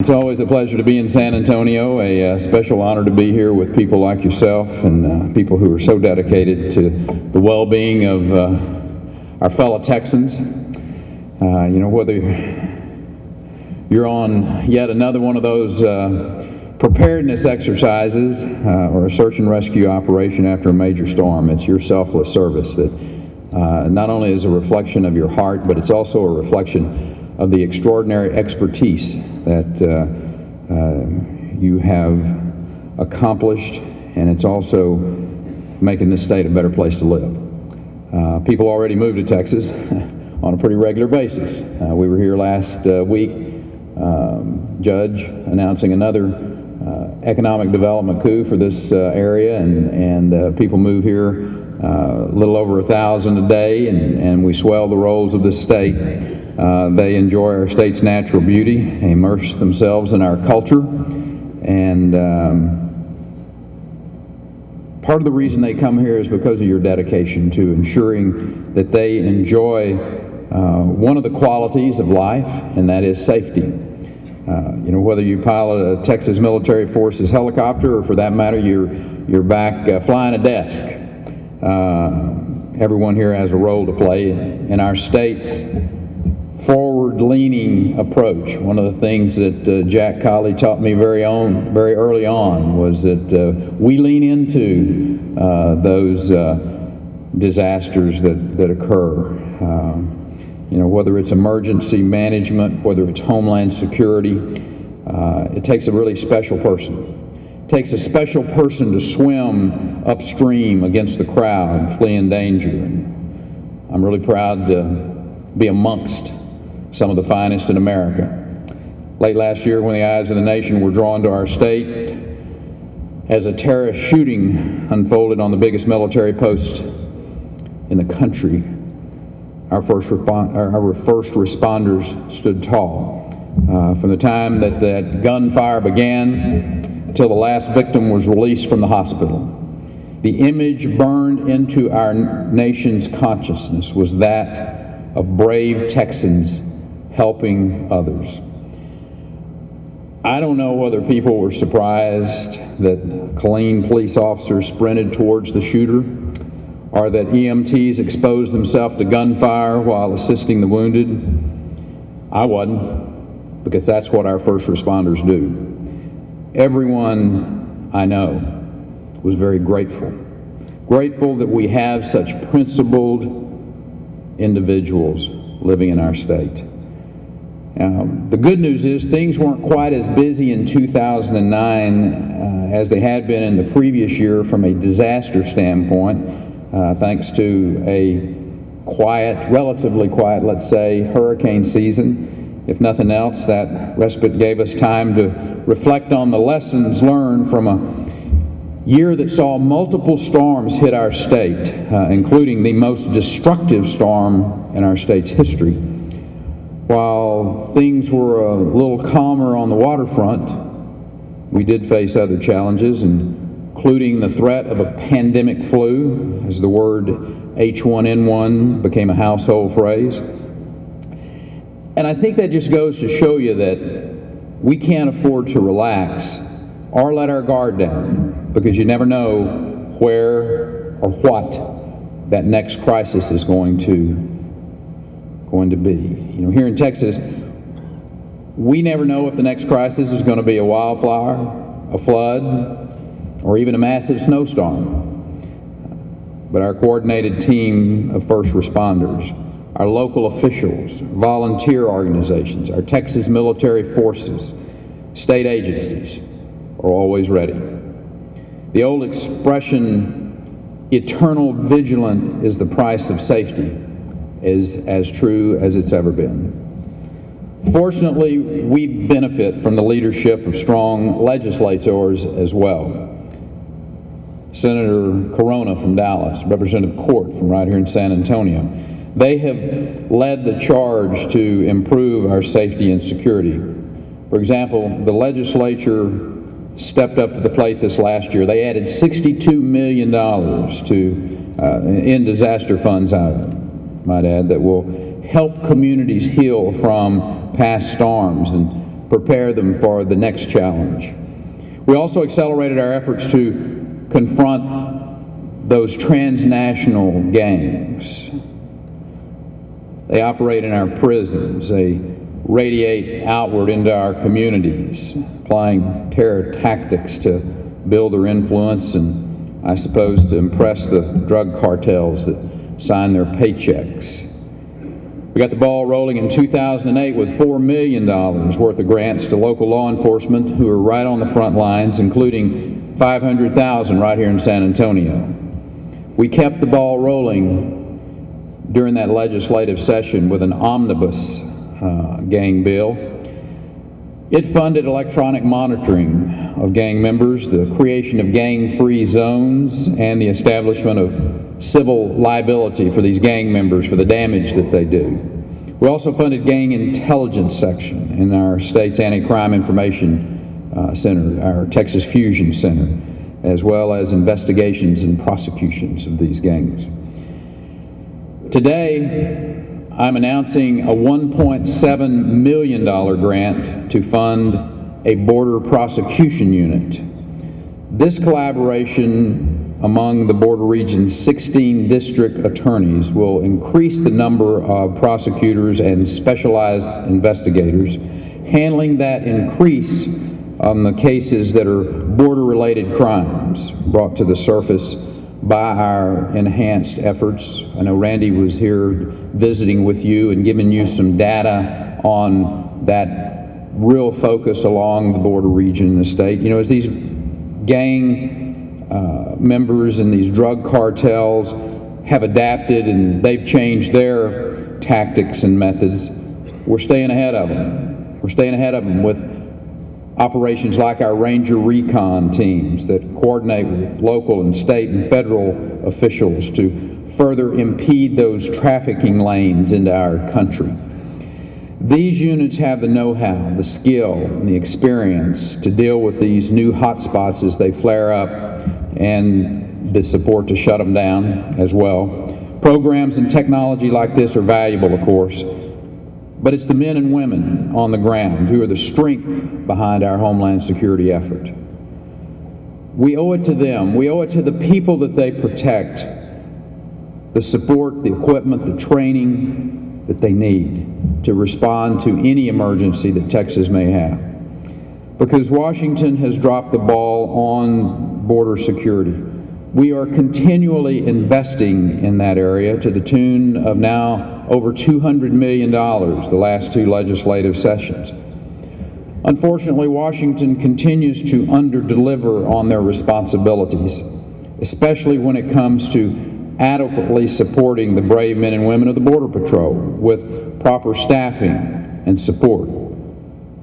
It's always a pleasure to be in San Antonio, a special honor to be here with people like yourself and people who are so dedicated to the well-being of our fellow Texans. You know, whether you're on yet another one of those preparedness exercises or a search and rescue operation after a major storm, it's your selfless service that not only is a reflection of your heart, but it's also a reflection of the extraordinary expertise that you have accomplished, and it's also making this state a better place to live. People already move to Texas on a pretty regular basis. We were here last week, Judge announcing another economic development coup for this area, and people move here a little over 1,000 a day, and we swell the rolls of this state. They enjoy our state's natural beauty, immerse themselves in our culture, and part of the reason they come here is because of your dedication to ensuring that they enjoy one of the qualities of life, and that is safety. You know, whether you pilot a Texas Military Forces helicopter, or for that matter, you're back flying a desk, everyone here has a role to play in our state's forward-leaning approach. One of the things that Jack Colley taught me very early on was that we lean into those disasters that occur. You know, whether it's emergency management, whether it's Homeland Security, it takes a really special person. It takes a special person to swim upstream against the crowd, fleeing danger. And I'm really proud to be amongst some of the finest in America. Late last year, when the eyes of the nation were drawn to our state as a terrorist shooting unfolded on the biggest military post in the country, our first responders stood tall. From the time that gunfire began until the last victim was released from the hospital, the image burned into our nation's consciousness was that of brave Texans helping others. I don't know whether people were surprised that Killeen police officers sprinted towards the shooter, or that EMTs exposed themselves to gunfire while assisting the wounded. I wasn't, because that's what our first responders do. Everyone I know was very grateful. Grateful that we have such principled individuals living in our state. The good news is things weren't quite as busy in 2009 as they had been in the previous year from a disaster standpoint, thanks to a quiet, relatively quiet, let's say, hurricane season. If nothing else, that respite gave us time to reflect on the lessons learned from a year that saw multiple storms hit our state, including the most destructive storm in our state's history. While things were a little calmer on the waterfront, we did face other challenges, including the threat of a pandemic flu, as the word H1N1 became a household phrase. And I think that just goes to show you that we can't afford to relax or let our guard down, because you never know where or what that next crisis is going to be. You know, here in Texas, we never know if the next crisis is going to be a wildfire, a flood, or even a massive snowstorm. But our coordinated team of first responders, our local officials, volunteer organizations, our Texas military forces, state agencies are always ready. The old expression, eternal vigilance is the price of safety, is as true as it's ever been. Fortunately, we benefit from the leadership of strong legislators as well. Senator Corona from Dallas, Representative Court from right here in San Antonio. They have led the charge to improve our safety and security. For example, the legislature stepped up to the plate this last year. They added $62 million in disaster funds, I might add, that will help communities heal from past storms. And prepare them for the next challenge. We also accelerated our efforts to confront those transnational gangs. They operate in our prisons. They radiate outward into our communities, applying terror tactics to build their influence and, I suppose, to impress the drug cartels that sign their paychecks. We got the ball rolling in 2008 with $4 million worth of grants to local law enforcement who are right on the front lines, including $500,000 right here in San Antonio. We kept the ball rolling during that legislative session with an omnibus gang bill. It funded electronic monitoring of gang members, the creation of gang-free zones, and the establishment of civil liability for these gang members for the damage that they do. We also funded gang intelligence section in our state's anti-crime information center, our Texas Fusion Center, as well as investigations and prosecutions of these gangs. Today, I'm announcing a $1.7 million grant to fund a border prosecution unit. This collaboration among the border region's 16 district attorneys will increase the number of prosecutors and specialized investigators handling that increase on the cases that are border-related crimes brought to the surface by our enhanced efforts. I know Randy was here visiting with you and giving you some data on that real focus along the border region in the state. You know, as these gang members and these drug cartels have adapted and they've changed their tactics and methods, we're staying ahead of them. We're staying ahead of them with operations like our Ranger Recon teams that coordinate with local and state and federal officials to further impede those trafficking lanes into our country. These units have the know-how, the skill, and the experience to deal with these new hotspots as they flare up, and the support to shut them down as well. Programs and technology like this are valuable, of course, but it's the men and women on the ground who are the strength behind our Homeland Security effort. We owe it to them. We owe it to the people that they protect, the support, the equipment, the training that they need to respond to any emergency that Texas may have. Because Washington has dropped the ball on border security. We are continually investing in that area to the tune of now over $200 million the last two legislative sessions. Unfortunately, Washington continues to under-deliver on their responsibilities, especially when it comes to adequately supporting the brave men and women of the Border Patrol with proper staffing and support.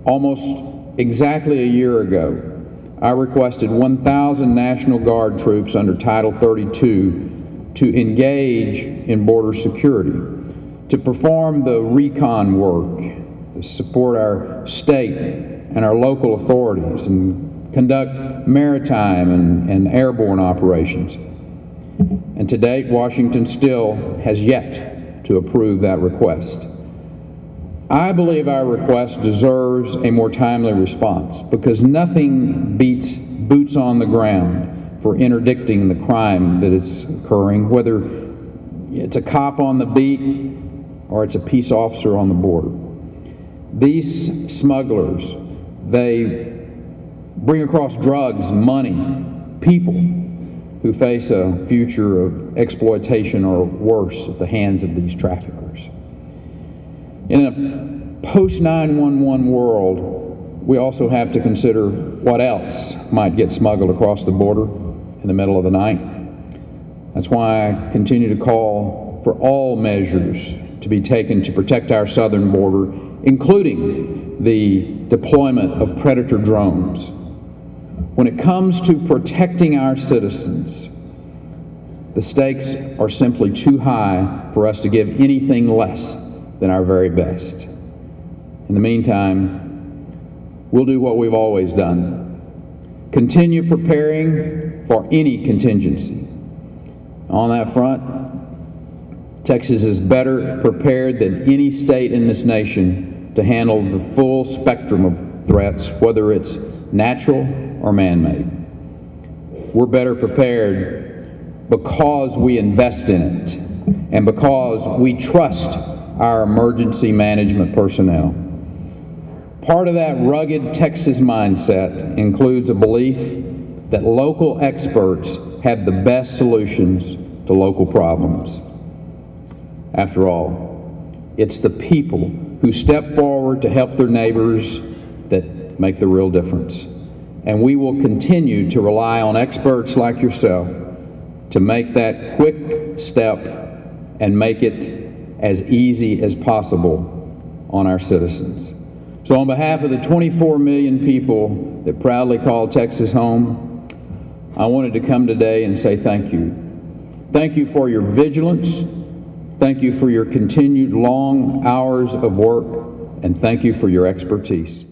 Almost exactly a year ago, I requested 1,000 National Guard troops under Title 32 to engage in border security, to perform the recon work, to support our state and our local authorities, and conduct maritime and airborne operations. And to date, Washington still has yet to approve that request. I believe our request deserves a more timely response, because nothing beats boots on the ground for interdicting the crime that is occurring, whether it's a cop on the beat or it's a peace officer on the border. These smugglers, they bring across drugs, money, people who face a future of exploitation or worse at the hands of these traffickers. In a post-911 world, we also have to consider what else might get smuggled across the border in the middle of the night. That's why I continue to call for all measures to be taken to protect our southern border, including the deployment of predator drones. When it comes to protecting our citizens, the stakes are simply too high for us to give anything less than our very best. In the meantime, we'll do what we've always done. Continue preparing for any contingency. On that front, Texas is better prepared than any state in this nation to handle the full spectrum of threats, whether it's natural or man-made. We're better prepared because we invest in it and because we trust our emergency management personnel. Part of that rugged Texas mindset includes a belief that local experts have the best solutions to local problems. After all, it's the people who step forward to help their neighbors that make the real difference. And we will continue to rely on experts like yourself to make that quick step and make it as easy as possible on our citizens. So on behalf of the 24 million people that proudly call Texas home, I wanted to come today and say thank you. Thank you for your vigilance. Thank you for your continued long hours of work. And thank you for your expertise.